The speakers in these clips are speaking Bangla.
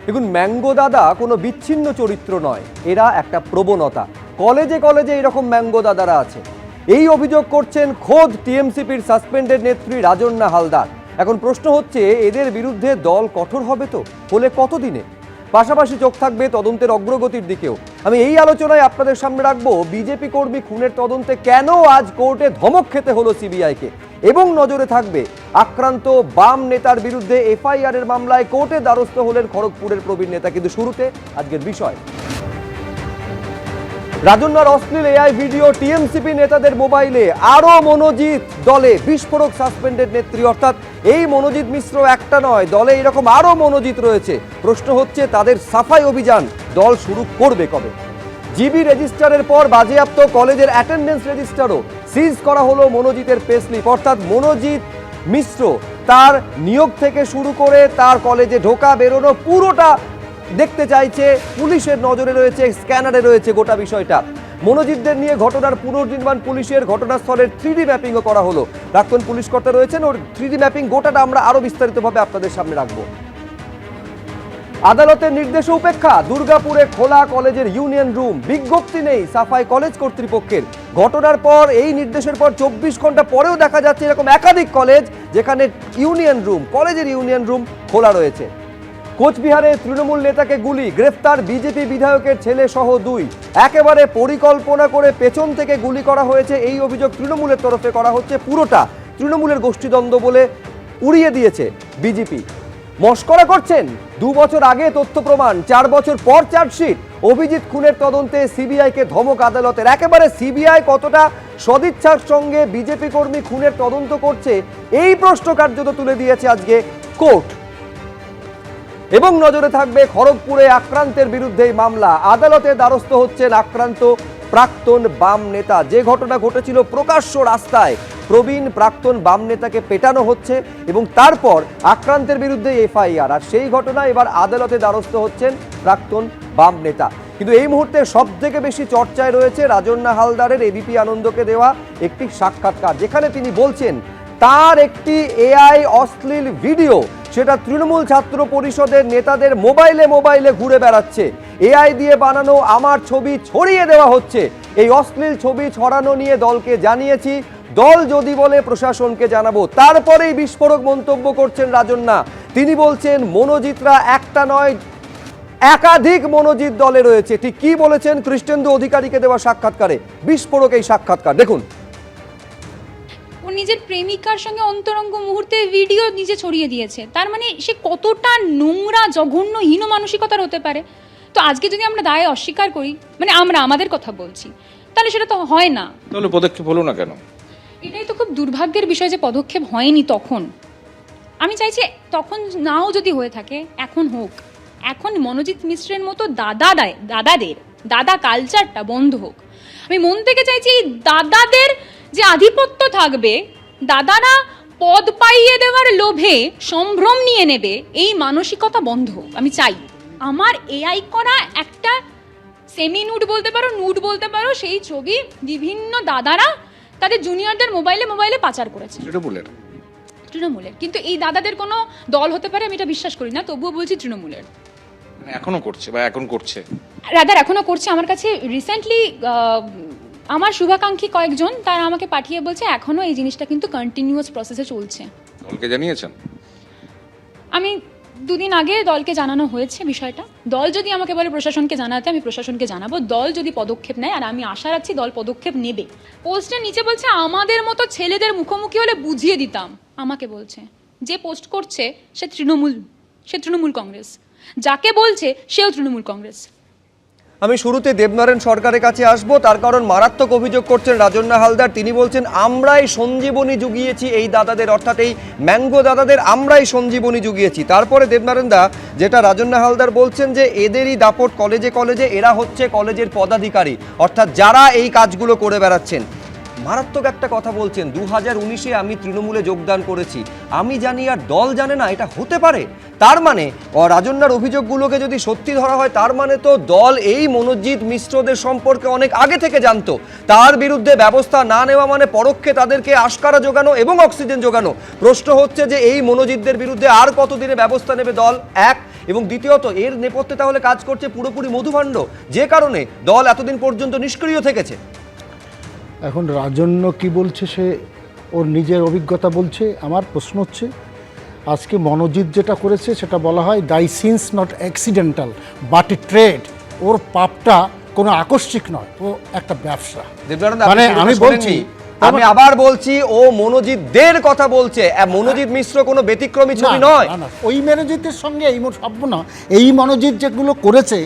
দেখুন, ম্যাঙ্গো দাদা কোনো বিচ্ছিন্ন চরিত্র নয়, এরা একটা প্রবণতা। কলেজে কলেজে এরকম ম্যাঙ্গো দাদারা আছে। এই অভিযোগ করছেন খোদ টিএমসিপির সাসপেন্ডেড নেত্রী রাজন্না হালদার। এখন প্রশ্ন হচ্ছে, এদের বিরুদ্ধে দল কঠোর হবে তো? হলে কতদিনে? পাশাপাশি চোখ থাকবে তদন্তের অগ্রগতির দিকেও। আমি এই আলোচনায় আপনাদের সামনে রাখবো বিজেপি কর্মী খুনের তদন্তে কেন আজ কোর্টে ধমক খেতে হলো সিবিআইকে, এবং নজরে থাকবে আক্রান্ত বাম নেতার বিরুদ্ধে এফআইআর এর মামলায় কোর্টে দ্বারস্থ হলেন খড়গপুরের প্রবীণ নেতা। কিন্তু শুরুতে আজকের বিষয়, রাজন্নার অশ্লীল এআই ভিডিও টিএমসিপি নেতাদের মোবাইলে, আরো মনোজিৎ দলে, বিস্ফোরক সাসপেন্ডেড নেত্রী। অর্থাৎ এই মনোজিৎ মিশ্র একটা নয়, দলে এরকম আরো মনোজিৎ রয়েছে। প্রশ্ন হচ্ছে, তাদের সাফাই অভিযান দল শুরু করবে কবে? জিবি রেজিস্টারের পর বাজেয়াপ্ত কলেজের অ্যাটেন্ডেন্স রেজিস্টারও সিজ করা হলো মনোজিতের পেস্লিপ। অর্থাৎ মনোজিৎ মিশ্র তার নিয়োগ থেকে শুরু করে তার কলেজে ঢোকা বেরোনো পুরোটা দেখতে চাইছে, পুলিশের নজরে রয়েছে, স্ক্যানারে রয়েছে গোটা বিষয়টা। মনোজিতদের নিয়ে ঘটনার পুনর্নির্মাণ পুলিশের ঘটনাস্থলের 3D ম্যাপিংও করা হলো। প্রাক্তন পুলিশ কর্তা রয়েছেন, ওর 3D ম্যাপিং গোটাটা আমরা আরো বিস্তারিতভাবে আপনাদের সামনে রাখবো। আদালতের নির্দেশ উপেক্ষা, দুর্গাপুরে খোলা কলেজের ইউনিয়ন রুম, বিজ্ঞপ্তি নেই সাফাই কলেজ কর্তৃপক্ষের। ঘটনার পর, এই নির্দেশের পর 24 ঘন্টা পরেও দেখা যাচ্ছে এরকম একাধিক কলেজ যেখানে ইউনিয়ন রুম, কলেজের ইউনিয়ন রুম খোলা রয়েছে। কোচবিহারে তৃণমূল নেতাকে গুলি, গ্রেফতার বিজেপি বিধায়কের ছেলে সহ 2। একেবারে পরিকল্পনা করে পেছন থেকে গুলি করা হয়েছে, এই অভিযোগ তৃণমূলের তরফে করা হচ্ছে। পুরোটা তৃণমূলের গোষ্ঠীদ্বন্দ্ব বলে উড়িয়ে দিয়েছে বিজেপি। মস্করা করছেন, 2 বছর আগে তথ্য প্রমাণ, 4 বছর পর চার্জশিট। অভিজিৎ খুনের তদন্তে সিবিআইকে ধমক আদালতের। একেবারে সিবিআই কতটা সদিচ্ছার সঙ্গে বিজেপি কর্মী খুনের তদন্ত করছে, এই প্রশ্ন কার্যত তুলে দিয়েছে আজকে কোর্ট। এবং নজরে থাকবে খড়গপুরে আক্রান্তের বিরুদ্ধে মামলা। আদালতে দ্বারস্থ হচ্ছেন আক্রান্ত প্রাক্তন বাম নেতা। যে ঘটনা ঘটেছিল প্রকাশ্য রাস্তায়, প্রবীণ প্রাক্তন বাম নেতাকে পেটানো হচ্ছে এবং তারপর আক্রান্তের বিরুদ্ধে এফআইআর, আর সেই ঘটনা এবার আদালতে দ্বারস্থ হচ্ছেন প্রাক্তন বাম নেতা। কিন্তু এই মুহূর্তে সব থেকে বেশি চর্চায় রয়েছে রাজন্না হালদারের এবিপি আনন্দকে দেওয়া একটি সাক্ষাৎকার, যেখানে তিনি বলছেন তার একটি এআই অশ্লীল ভিডিও, সেটা তৃণমূল ছাত্র পরিষদের নেতাদের মোবাইলে মোবাইলে ঘুরে বেড়াচ্ছে। এআই দিয়ে বানানো আমার ছবি ছড়িয়ে দেওয়া হচ্ছে। এই অশ্লীল ছবি ছড়ানো নিয়ে দলকে জানিয়েছি, দল যদি বলে প্রশাসনকে জানাবো। তারপরেই বিস্ফোরক মন্তব্য করছেন রাজন্না। তিনি বলছেন মনোজিতরা একটা নয়, একাধিক মনোজিৎ দলে রয়েছে। ঠিক কি বলেছেন কৃষ্ণেন্দু অধিকারীকে দেওয়া সাক্ষাৎকারে, বিস্ফোরক এই সাক্ষাৎকার দেখুন। ও নিজের প্রেমিকার সঙ্গে অন্তরঙ্গ মুহূর্তে ভিডিও নিজে ছড়িয়ে দিয়েছে। তার মানে সে কতটা নোংরা, জঘন্য, হীন মানসিকতার হতে পারে। তো আজকে যদি আমরা দায় অস্বীকার করি, মানে আমরা আমাদের কথা বলছি, তাহলে সেটা তো হয় না। তাহলে পদক্ষেপ হলো না কেন? এটাই তো খুব দুর্ভাগ্যের বিষয় যে পদক্ষেপ হয়নি তখন। আমি চাইছি তখন নাও যদি হয়ে থাকে, এখন হোক। এখন মনোজিৎ মিশ্রের মতো দাদা কালচারটা বন্ধ হোক। আমি মন থেকে চাইছি এই দাদাদের যে আধিপত্য থাকবে, দাদারা পদ পাইয়ে দেওয়ার লোভে সম্ভ্রম নিয়ে নেবে, এই মানসিকতা বন্ধ হোক। আমি চাই আমার এআই করা একটা সেমি নুড বলতে পারো, নুড বলতে পারো, সেই ছবি বিভিন্ন দাদারা তাদের জুনিয়রদের মোবাইলে মোবাইলে পাচার করেছে। তৃণমূলের। কিন্তু এই দাদাদের কোনো দল হতে পারে আমি এটা বিশ্বাস করি না, তবুও বলছি তৃণমূলের। এখনো করছে বা এখন করছে, রাদার এখনো করছে। আমার কাছে রিসেন্টলি আমার শুভাকাঙ্ক্ষী কয়েকজন তারা আমাকে পাঠিয়ে বলছে এখনো এই জিনিসটা কিন্তু কন্টিনিউয়াস প্রসেসে চলছে। দলকে জানিয়েছেন? আমি 2 দিন আগে দলকে জানানো হয়েছে বিষয়টা। দল যদি আমাকে বলে প্রশাসনকে জানাতে, আমি প্রশাসনকে জানাবো। দল যদি পদক্ষেপ নেয়, আর আমি আশা রাখছি দল পদক্ষেপ নেবে। পোস্টের নিচে বলছে আমাদের মতো ছেলেদের মুখোমুখি হলে বুঝিয়ে দিতাম। আমাকে বলছে যে পোস্ট করছে সে তৃণমূল কংগ্রেস, যাকে বলছে সেও তৃণমূল কংগ্রেস। আমি শুরুতে দেবনারায়ণ সরকারের কাছে আসব, তার কারণ মারাত্মক অভিযোগ করছেন রাজন্না হালদার। তিনি বলছেন আমরাই সঞ্জীবনী জুগিয়েছি এই দাদাদের, অর্থাৎ এই ম্যাঙ্গো দাদাদের আমরাই সঞ্জীবনী জুগিয়েছি। তারপরে দেবনারায়ণ দা যেটা রাজন্না হালদার বলছেন যে এদেরই দাপট কলেজে কলেজে, এরা হচ্ছে কলেজের পদাধিকারী, অর্থাৎ যারা এই কাজগুলো করে বেড়াচ্ছেন। মারাত্মক একটা কথা বলছেন, 2019-এ আমি তৃণমূলে যোগদান করেছি, আমি জানি আর দল জানে না, এটা হতে পারে? তার মানে রাজন্নার অভিযোগগুলোকে যদি সত্যি ধরা হয়, তার মানে তো দল এই মনোজিৎ মিশ্রদের সম্পর্কে অনেক আগে থেকে জানতো। তার বিরুদ্ধে ব্যবস্থা না নেওয়া মানে পরোক্ষে তাদেরকে আশকারা জোগানো এবং অক্সিজেন জোগানো। প্রশ্ন হচ্ছে যে এই মনোজিৎদের বিরুদ্ধে আর কতদিনে ব্যবস্থা নেবে দল? এক এবং দ্বিতীয়ত এর নেপথ্যে তাহলে কাজ করছে পুরোপুরি মধুভাণ্ড, যে কারণে দল এতদিন পর্যন্ত নিষ্ক্রিয় থেকেছে। এখন রাজন্য কি বলছে, সে ওর নিজের অভিজ্ঞতা বলছে। আমার প্রশ্ন হচ্ছে, আজকে মনোজিৎ যেটা করেছে সেটা বলা হয় thy sin's not accidental but a trade. ওর পাপটা কোনো আকস্মিক নয়, ও একটা ব্যবসা। মানে আমি বলছি, আমি আবার বলছি, ও মনোজিৎ দের কথা বলছে, মনোজিৎ মিশ্র কোনো ব্যতিক্রমী ছবি নয়। ওই মনোজিতের সঙ্গে এই সব না, এই মনোজিৎ যেগুলো করেছে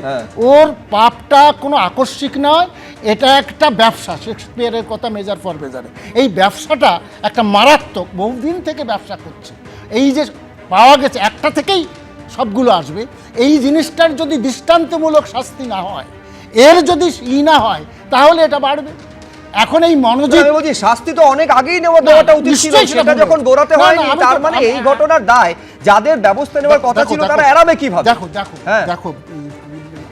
ওর পাপটা কোনো আকস্মিক নয়, এটা একটা ব্যবসা। শেক্সপিয়ারের কথা মেজার ফর মেজারে, এই ব্যবসাটা একটা মারাত্মক, বহুদিন থেকে ব্যবসা করছে। এই যে পাওয়া গেছে একটা থেকেই সবগুলো আসবে, এই জিনিসটার যদি দৃষ্টান্তমূলক শাস্তি না হয়, এর যদি না হয়, তাহলে এটা বাড়বে। এখন এই মনোজিৎ বলছি শাস্তি তো অনেক আগেই দেওয়াটা উচিত ছিল, সেটা যখন গোড়াতে হয়নি, তার মানে এই ঘটনার দায় যাদের ব্যবস্থা নেওয়ার কথা ছিল তারা এড়াবে কিভাবে? দেখো দেখো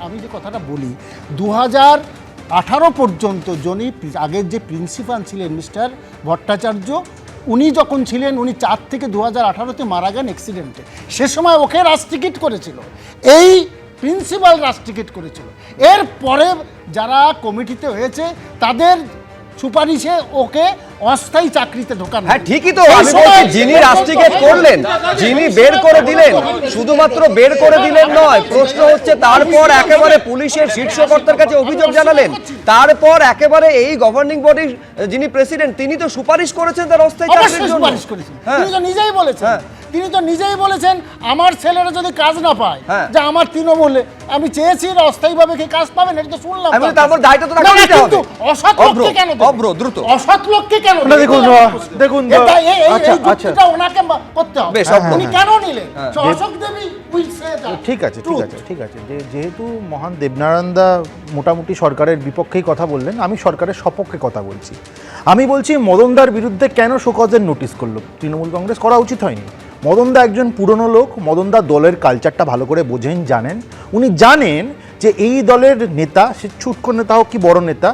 আমি যে কথাটা বলি, 2018 পর্যন্ত যিনি আগের যে প্রিন্সিপাল ছিলেন মিস্টার ভট্টাচার্য, উনি যখন ছিলেন, উনি 4 থেকে 2018-তে মারা যান অ্যাক্সিডেন্টে। সে সময় ওকে রাস্ট্রিকেট করেছিল, এই প্রিন্সিপাল রাস্ট্রিকেট করেছিল। এরপরে যারা কমিটিতে হয়েছে তাদের সুপারিশে ওকে অস্থায়ী চাকরিতে ঢোকানো। হ্যাঁ ঠিকই তো, আমি বলছি যিনি রাস্ট্রিকেট করলেন, যিনি বের করে দিলেন, শুধুমাত্র বের করে দিলেন নয়, প্রশ্ন হচ্ছে তারপর একেবারে পুলিশের শীর্ষকর্তার কাছে অভিযোগ জানালেন, তারপর একেবারে এই গভর্নিং বডির যিনি প্রেসিডেন্ট তিনি তো সুপারিশ করেছেন তার অস্থায়ী চাকরির জন্য। তিনি তো নিজেই বলেছেন, তিনি তো নিজেই বলেছেন আমার ছেলেরা যদি কাজ না পায়, যে আমার তৃণমূলে আমি চেয়েছি অস্থায়ীভাবে কি কাজ পাবেন, এটা তো শুনলাম। আমি তারপর দায়টা তো রাখতে হবে। কিন্তু অসৎ লোককে কেন অভ্র দ্রুত অসৎ লোককে কেন দেখুন এই যুক্তিটা ওনাকে করতে হবে। উনি কেন নিলেন? অশোক দেবী উইল সে দ্যাট। ঠিক আছে যেহেতু মহান দেবনারায়ণ দা মোটামুটি সরকারের বিপক্ষেই কথা বললেন, আমি সরকারের সপক্ষে কথা বলছি। আমি বলছি মদনদার বিরুদ্ধে কেন শোকজের নোটিশ করলো তৃণমূল কংগ্রেস? করা উচিত হয়নি। মদনদা একজন পুরনো লোক, মদনদা দলের কালচারটা ভালো করে বোঝেন, জানেন। উনি জানেন যে এই দলের নেতা, সে ছুটকো নেতা হোক কি বড় নেতা,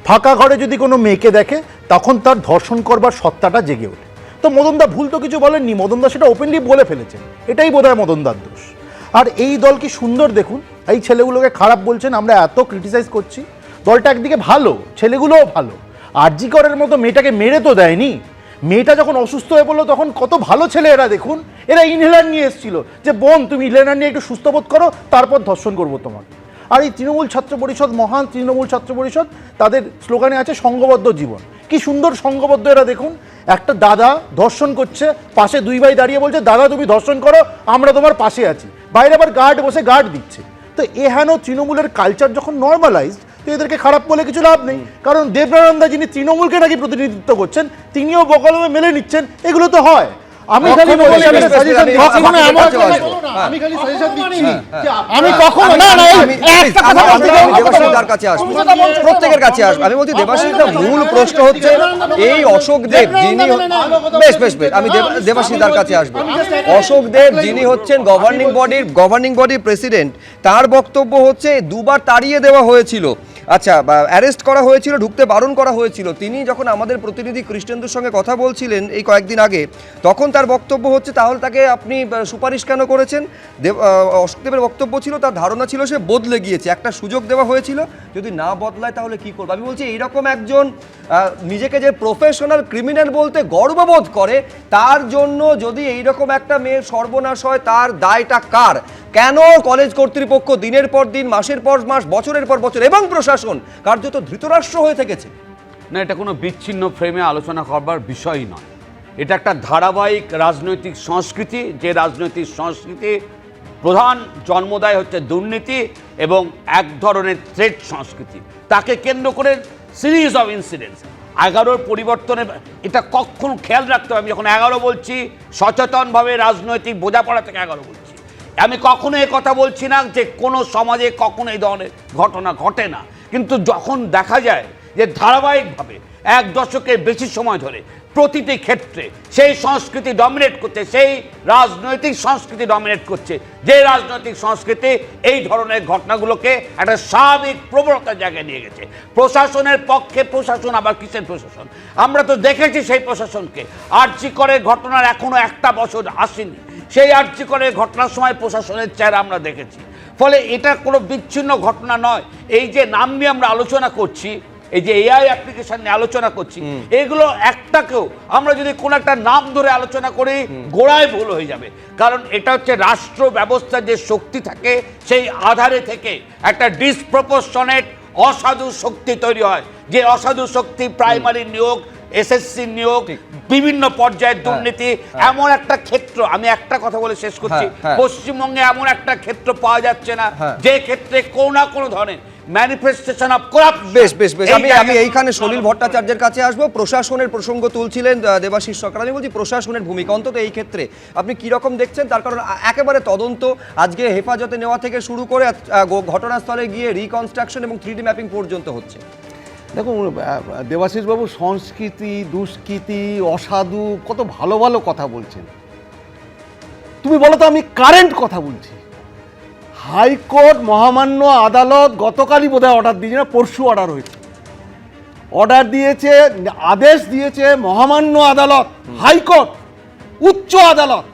ফাঁকা ঘরে যদি কোনো মেয়েকে দেখে তখন তার ধর্ষণ করবার সত্তাটা জেগে ওঠে। তো মদনদা ভুল তো কিছু বলেননি, মদনদা সেটা ওপেনলি বলে ফেলেছেন, এটাই বোধহয় মদনদার দোষ। আর এই দল কি সুন্দর দেখুন, এই ছেলেগুলোকে খারাপ বলছেন, আমরা এত ক্রিটিসাইজ করছি, দলটা একদিকে ভালো, ছেলেগুলোও ভালো। আরজি করের মতো মেয়েটাকে মেরে তো দেয়নি। মেয়েটা যখন অসুস্থ হয়ে পড়লো তখন কত ভালো ছেলে এরা, দেখুন এরা ইনহেলার নিয়ে এসেছিল যে বোন তুমি ইনহেলার নিয়ে একটু সুস্থ বোধ করো, তারপর ধর্ষণ করবো তোমাকে। আর এই তৃণমূল ছাত্র পরিষদ, মহান তৃণমূল ছাত্র পরিষদ, তাদের স্লোগানে আছে সংঘবদ্ধ জীবন। কি সুন্দর সংঘবদ্ধ এরা, দেখুন একটা দাদা ধর্ষণ করছে, পাশে দুই ভাই দাঁড়িয়ে বলছে দাদা তুমি ধর্ষণ করো, আমরা তোমার পাশে আছি, বাইরে আবার গার্ড বসে গার্ড দিচ্ছে। তো এহেন তৃণমূলের কালচার যখন নর্মালাইজড, তো এদেরকে খারাপ বলে কিছু লাভ নেই। কারণ দেবনারায়ণ দা যিনি তৃণমূলকে নাকি প্রতিনিধিত্ব করছেন, তিনিও বকলমে মেলে নিচ্ছেন, এগুলো তো হয়। আমি খালি বলি, আমি সাজেশন দিচ্ছি, আমি কখনো না না একটা কথা বলতে দেবাশিসদার কাছে আসবো, প্রত্যেকের কাছে আসবো। আমি বলছি দেবাশিসদার মূল প্রশ্ন হচ্ছে এই অশোক দেব যিনি, বেশ আমি দেবাশিসদার কাছে আসবো। অশোক দেব যিনি হচ্ছেন গভর্নিং বডির প্রেসিডেন্ট, তার বক্তব্য হচ্ছে দুবার তাড়িয়ে দেওয়া হয়েছিল, আচ্ছা অ্যারেস্ট করা হয়েছিল, ঢুকতে বারণ করা হয়েছিল। তিনি যখন আমাদের প্রতিনিধি কৃষ্ণেন্দুর সঙ্গে কথা বলছিলেন এই কয়েকদিন আগে, তখন তার বক্তব্য হচ্ছে তাহলে তাকে আপনি সুপারিশ কেন করেছেন? অশোকদেবের বক্তব্য ছিল তার ধারণা ছিল সে বদলে গিয়েছে, একটা সুযোগ দেওয়া হয়েছিল, যদি না বদলায় তাহলে কি করবে। আমি বলছি এইরকম একজন নিজেকে যে প্রফেশনাল ক্রিমিনাল বলতে গর্ববোধ করে, তার জন্য যদি এইরকম একটা মেয়ের সর্বনাশ হয়, তার দায়টা কার? কেন কলেজ কর্তৃপক্ষ দিনের পর দিন, মাসের পর মাস, বছরের পর বছর এবং প্রশাসন কার্যত ধৃতরাষ্ট্র হয়ে থেকেছে? না, এটা কোনো বিচ্ছিন্ন ফ্রেমে আলোচনা করবার বিষয়ই নয়। এটা একটা ধারাবাহিক রাজনৈতিক সংস্কৃতি, যে রাজনৈতিক সংস্কৃতি প্রধান জন্মদায় হচ্ছে দুর্নীতি এবং এক ধরনের থ্রেট সংস্কৃতি। তাকে কেন্দ্র করে সিরিজ অফ ইনসিডেন্টস। 11 পরিবর্তনের এটা কখনো খেয়াল রাখতে হবে। আমি যখন 11 বলছি, সচেতনভাবে রাজনৈতিক বোঝাপড়া থেকে 11 বলছি। আমি কখনো এ কথা বলছি না যে কোনো সমাজে কখনো এই ধরনের ঘটনা ঘটে না, কিন্তু যখন দেখা যায় যে ধারাবাহিকভাবে 1 দশকের বেশি সময় ধরে প্রতিটি ক্ষেত্রে সেই সংস্কৃতি ডমিনেট করছে, সেই রাজনৈতিক সংস্কৃতি ডমিনেট করছে, যে রাজনৈতিক সংস্কৃতি এই ধরনের ঘটনাগুলোকে একটা স্বাভাবিক প্রবণতার জায়গায় নিয়ে গেছে। প্রশাসনের পক্ষে প্রশাসন, আবার কিসের প্রশাসন? আমরা তো দেখেছি সেই প্রশাসনকে। আরজি করে ঘটনার এখনো 1টা বছর আসেনি, সেই আর্জি করে ঘটনার সময় প্রশাসনের চেহারা আমরা দেখেছি। ফলে এটা কোনো বিচ্ছিন্ন ঘটনা নয়। এই যে নাম নিয়ে আমরা আলোচনা করছি, এই যে এআই অ্যাপ্লিকেশন নিয়ে আলোচনা করছি, এগুলো একটাকেও আমরা যদি কোনো একটা নাম ধরে আলোচনা করি গোড়ায় ভুল হয়ে যাবে। কারণ এটা হচ্ছে রাষ্ট্র ব্যবস্থার যে শক্তি থাকে সেই আধারে থেকে একটা ডিসপ্রপোর্শনেট অসাধু শক্তি তৈরি হয়, যে অসাধু শক্তি প্রাইমারি নিয়োগ, এসএসসি নিয়োগ, বিভিন্ন পর্যায়ের দুর্নীতি, এমন একটা ক্ষেত্র, আমি একটা কথা বলে শেষ করছি, পশ্চিমবঙ্গে এমন একটা ক্ষেত্র পাওয়া যাচ্ছে না যে ক্ষেত্রে কোনো না কোনো ধরনের ম্যানিফেস্টেশন অফ করাপশন। বেশ বেশ বেশ, আমি এইখানে সলিল ভট্টাচার্যের কাছে আসবো। প্রশাসনের প্রসঙ্গ তুলছিলেন দেবাশিস সরকার, আমি বলছি প্রশাসনের ভূমিকা অন্তত এই ক্ষেত্রে আপনি কি রকম দেখছেন? তার কারণ একেবারে তদন্ত আজকে হেফাজতে নেওয়া থেকে শুরু করে ঘটনাস্থলে গিয়ে রিকনস্ট্রাকশন এবং 3D ম্যাপিং পর্যন্ত হচ্ছে। দেখুন দেবাশিসবাবু সংস্কৃতি, দুষ্কৃতি, অসাধু কত ভালো ভালো কথা বলছেন। তুমি বলো তো, আমি কারেন্ট কথা বলছি। হাইকোর্ট মহামান্য আদালত গতকালই বোধহয় অর্ডার দিয়েছে, না পরশু অর্ডার হয়েছে, অর্ডার দিয়েছে, আদেশ দিয়েছে মহামান্য আদালত, হাইকোর্ট, উচ্চ আদালত,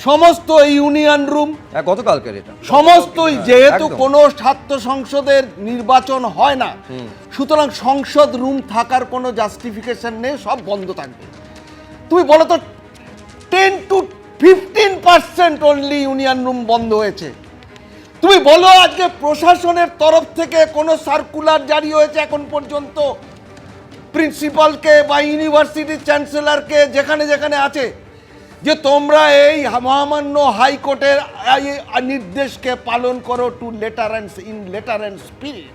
সমস্ত ইউনিয়ন রুম, গতকালকের এটা সমস্তই, যেহেতু কোনো ছাত্র সংসদের নির্বাচন হয় না, সুতরাং সংসদ রুম থাকার কোনো জাস্টিফিকেশন নেই, সব বন্ধ থাকবে। তুমি বলো তো 10 to 15% অনলি ইউনিয়ন রুম বন্ধ হয়েছে। তুমি বলো আজকে প্রশাসনের তরফ থেকে কোনো সার্কুলার জারি হয়েছে এখন পর্যন্ত প্রিন্সিপালকে বা ইউনিভার্সিটি চ্যান্সেলরকে যেখানে যেখানে আছে যে তোমরা এই মহামান্য হাইকোর্টের নির্দেশকে পালন করো টু লেটার অ্যান্ড স্পিরিট?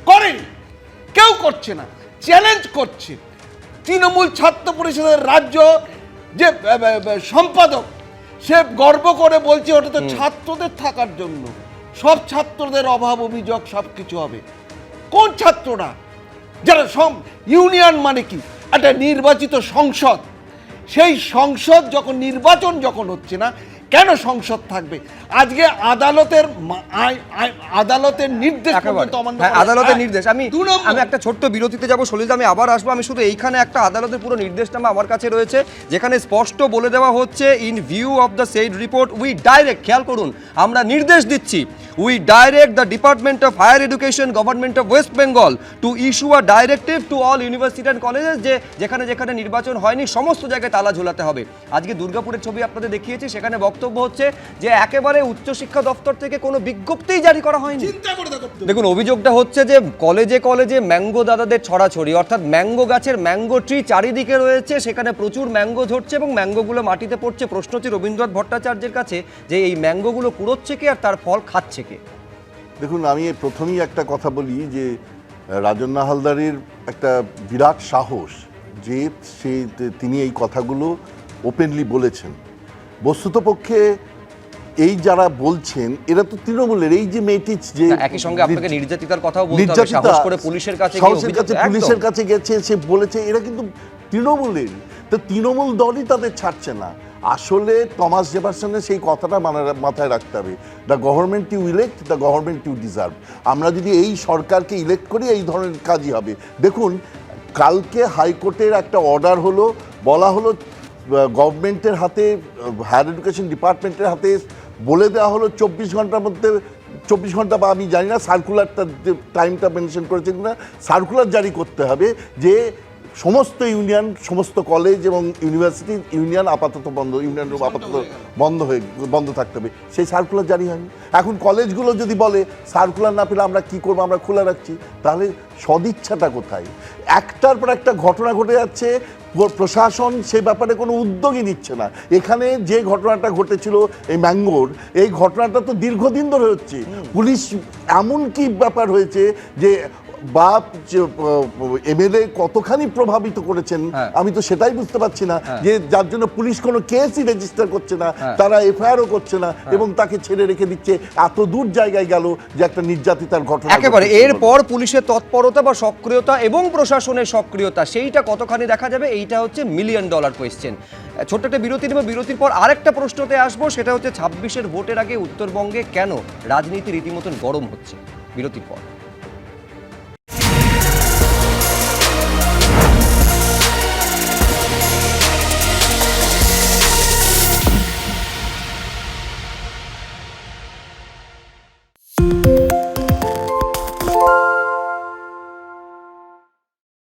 করেনি, কেউ করছে না, চ্যালেঞ্জ করছে। তৃণমূল ছাত্র পরিষদের রাজ্য যে সম্পাদক, সে গর্ব করে বলছে ওটা তো ছাত্রদের থাকার জন্য, সব ছাত্রদের অভাব অভিযোগ সব কিছু হবে। কোন ছাত্ররা? যারা ইউনিয়ন মানে কি একটা নির্বাচিত সংসদ, সেই সংসদ যখন নির্বাচন যখন হচ্ছে না, কেন সংসদ থাকবে? আজকে আদালতের নির্দেশ, আদালতের নির্দেশ, আমি একটা ছোট্ট বিরতিতে যাবো সলিল, আমি আবার আসবো। আমি শুধু এইখানে একটা আদালতের পুরো নির্দেশনামা আমার কাছে রয়েছে, যেখানে স্পষ্ট বলে দেওয়া হচ্ছে, in view of the said report we direct, খেয়াল করুন, আমরা নির্দেশ দিচ্ছি, we direct the department of higher education, government of West Bengal to issue a directive to all university and colleges, যে যেখানে যেখানে নির্বাচন হয়নি সমস্ত জায়গায় তালা ঝোলাতে হবে। আজকে দুর্গাপুরের ছবি আপনাদের দেখিয়েছি, সেখানে বক্তব্য হচ্ছে যে একেবারে উচ্চশিক্ষা দপ্তর থেকে কোনো বিজ্ঞপ্তিই জারি করা হয়নি। দেখুন, অভিযোগটা হচ্ছে যে কলেজে কলেজে ম্যাঙ্গো দাদাদের ছড়াছড়ি, অর্থাৎ ম্যাঙ্গো গাছের ম্যাঙ্গো ট্রি চারিদিকে রয়েছে, সেখানে প্রচুর ম্যাঙ্গো ঝরছে এবং ম্যাঙ্গোগুলো মাটিতে পড়ছে। প্রশ্ন হচ্ছে রবীন্দ্রনাথ ভট্টাচার্যের কাছে যে এই ম্যাঙ্গোগুলো কুড়োচ্ছে কে আর তার ফল খাচ্ছে কে? দেখুন, আমি প্রথমেই একটা কথা বলি যে রাজন্না হালদারের একটা বিরাট সাহস যে তিনি এই কথাগুলো ওপেনলি বলেছেন। বস্তুতপক্ষে এই যারা বলছেন এরা তো তৃণমূলের, এই যে মেয়েটি যে একই সঙ্গে আপনাকে নির্যাতিতার কথাও বলতে হবে, সাহস করে পুলিশের কাছে গেছে, সে বলেছে এরা কিন্তু তৃণমূলের। তো তৃণমূল দলই তাদের ছাড়ছে না। আসলে টমাস জেফারসনের সেই কথাটা মাথায় রাখতে হবে, the government you elect, the government you deserve. আমরা যদি এই সরকারকে ইলেক্ট করি এই ধরনের কাজই হবে। দেখুন, কালকে হাইকোর্টের একটা অর্ডার হলো, বলা হলো গভর্নমেন্টের হাতে, হায়ার এডুকেশন ডিপার্টমেন্টের হাতে বলে দেওয়া হলো 24 ঘন্টার মধ্যে, 24 ঘন্টা বা আমি জানি না সার্কুলারটা টাইমটা মেনশন করেছে কিনা, সার্কুলার জারি করতে হবে যে সমস্ত ইউনিয়ন, সমস্ত কলেজ এবং ইউনিভার্সিটি ইউনিয়ন আপাতত বন্ধ, ইউনিয়ন রুম আপাতত বন্ধ থাকতে হবে। সেই সার্কুলার জারি হয়নি। এখন কলেজগুলো যদি বলে সার্কুলার না পেলে আমরা কি করবো, আমরা খোলা রাখছি, তাহলে সদিচ্ছাটা কোথায়? একটার পর একটা ঘটনা ঘটে যাচ্ছে, প্রশাসন সে ব্যাপারে কোনো উদ্যোগই নিচ্ছে না। এখানে যে ঘটনাটা ঘটেছিল এই ম্যাঙ্গোর, এই ঘটনাটা তো দীর্ঘদিন ধরে হচ্ছে। পুলিশ এমন কি ব্যাপার হয়েছে যে বা এমএলএ কতখানি প্রভাবিত করেছেন আমি তো সেটাই বুঝতে পারছি না, যে যার জন্য পুলিশ কোনো কেসই রেজিস্টার করছে না, তারা এফআইআরও করছে না এবং তাকে ছেড়ে রেখে দিচ্ছে। এত দূর জায়গায় গেল যে একটা নির্যাতিতার ঘটনা একেবারে। এরপর পুলিশের তৎপরতা বা সক্রিয়তা এবং প্রশাসনের সক্রিয়তা, সেইটা কতখানি দেখা যাবে, এইটা হচ্ছে $1 মিলিয়ন কোয়েশ্চেন। ছোট্ট একটা বিরতি নেব, বিরতির পর আরেকটা প্রশ্নতে আসবো, সেটা হচ্ছে 26-এর ভোটের আগে উত্তরবঙ্গে কেন রাজনীতি রীতিমতন গরম হচ্ছে। বিরতির পর।